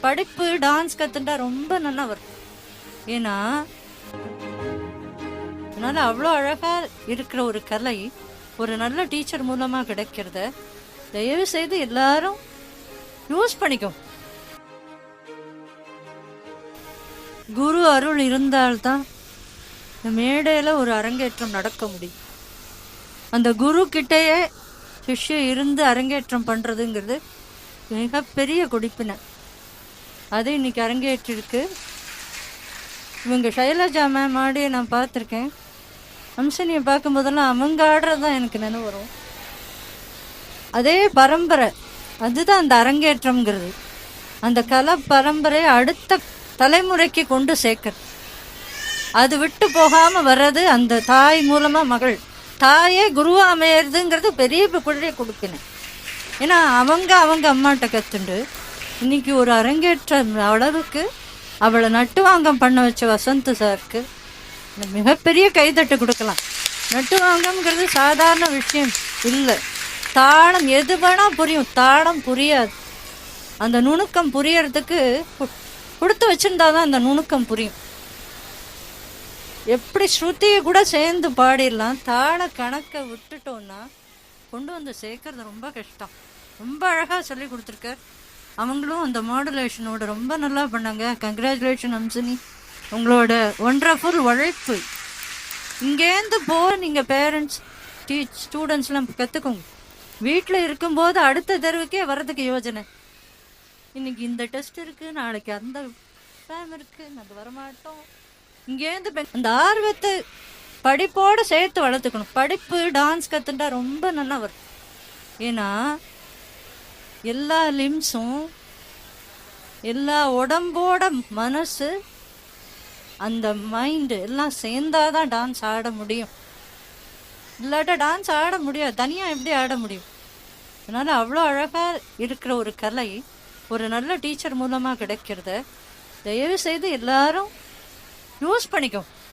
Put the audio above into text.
படிப்பு டான்ஸ் கத்துட்டா ரொம்ப நல்லா வரும். ஏன்னா அதனால அவ்வளோ அழகா இருக்கிற ஒரு கலை ஒரு நல்ல டீச்சர் மூலமா கிடைக்கிறத தயவு செய்து எல்லாரும் யூஸ் பண்ணிக்கோ. குரு அருள் இருந்தால்தான் இந்த மேடையில ஒரு அரங்கேற்றம் நடக்க முடியும். அந்த குரு கிட்டேயே சிஷ்யம் இருந்து அரங்கேற்றம் பண்றதுங்கிறது மிகப்பெரிய கொடுப்பினை. அது இன்னைக்கு அரங்கேற்றிருக்கு. இவங்க சைலஜா மேம் ஆடிய நான் பார்த்துருக்கேன். அம்சனியை பார்க்கும் போதெல்லாம் அவங்க ஆடுறதுதான் எனக்கு நினைவு வரும். அதே பரம்பரை, அதுதான் அந்த அரங்கேற்றம்ங்கிறது. அந்த கலை பரம்பரை அடுத்த தலைமுறைக்கு கொண்டு சேர்க்கிறது. அது விட்டு போகாம வர்றது அந்த தாய் மூலமா மகள். தாயே குருவா அமையறதுங்கிறது பெரிய பெரிய கொடுப்பினை. ஏன்னா அவங்க அம்மாட்ட கத்துண்டு இன்னைக்கு ஒரு அரங்கேற்ற அளவுக்கு அவளை நட்டுவாங்கம் பண்ண வச்ச வசந்த் சாருக்கு மிகப்பெரிய கைதட்டு கொடுக்கலாம். நட்டுவாங்கம்ங்கிறது சாதாரண விஷயம் இல்லை. தாளம் எது வேணா புரியும், தாளம் புரியாது. அந்த நுணுக்கம் புரியறதுக்கு கொடுத்து வச்சிருந்தாதான் அந்த நுணுக்கம் புரியும். எப்படி ஸ்ருதியை கூட சேர்ந்து பாடிடலாம், தாள கணக்கை விட்டுட்டோம்னா கொண்டு வந்து சேர்க்கறது ரொம்ப கஷ்டம். ரொம்ப அழகாக சொல்லி கொடுத்துருக்கார். அவங்களும் அந்த மாடுலேஷனோட ரொம்ப நல்லா பண்ணாங்க. கங்க்ராச்சுலேஷன் அம்சினி, உங்களோட ஒண்டர்ஃபுல் உழைப்பு. இங்கேருந்து நீங்கள் பேரண்ட்ஸ் ஸ்டூடெண்ட்ஸ்லாம் கற்றுக்கோங்க. வீட்டில் இருக்கும்போது அடுத்த தெருவுக்கே வர்றதுக்கு யோஜனை. இன்னைக்கு இந்த டெஸ்ட் இருக்குது, நாளைக்கு அந்த எக்ஸாம் இருக்குது, அது வரமாட்டோம். இங்கேருந்து அந்த ஆர்வத்தை படிப்போடு சேர்த்து வளர்த்துக்கணும். படிப்பு டான்ஸ் கற்றுட்டா ரொம்ப நல்லா வரும். ஏன்னா எல்லா லிம்ஸும் எல்லா உடம்போட மனசு அந்த மைண்டு எல்லாம் சேர்ந்தாதான் டான்ஸ் ஆட முடியும். இல்லாட்டா டான்ஸ் ஆட முடியாது, தனியாக எப்படி ஆட முடியும்? அதனால அவ்வளோ அழகாக இருக்கிற ஒரு கலை ஒரு நல்ல டீச்சர் மூலமாக கிடைக்கிறத தயவு செய்து எல்லாரும் யூஸ் பண்ணிக்கோ.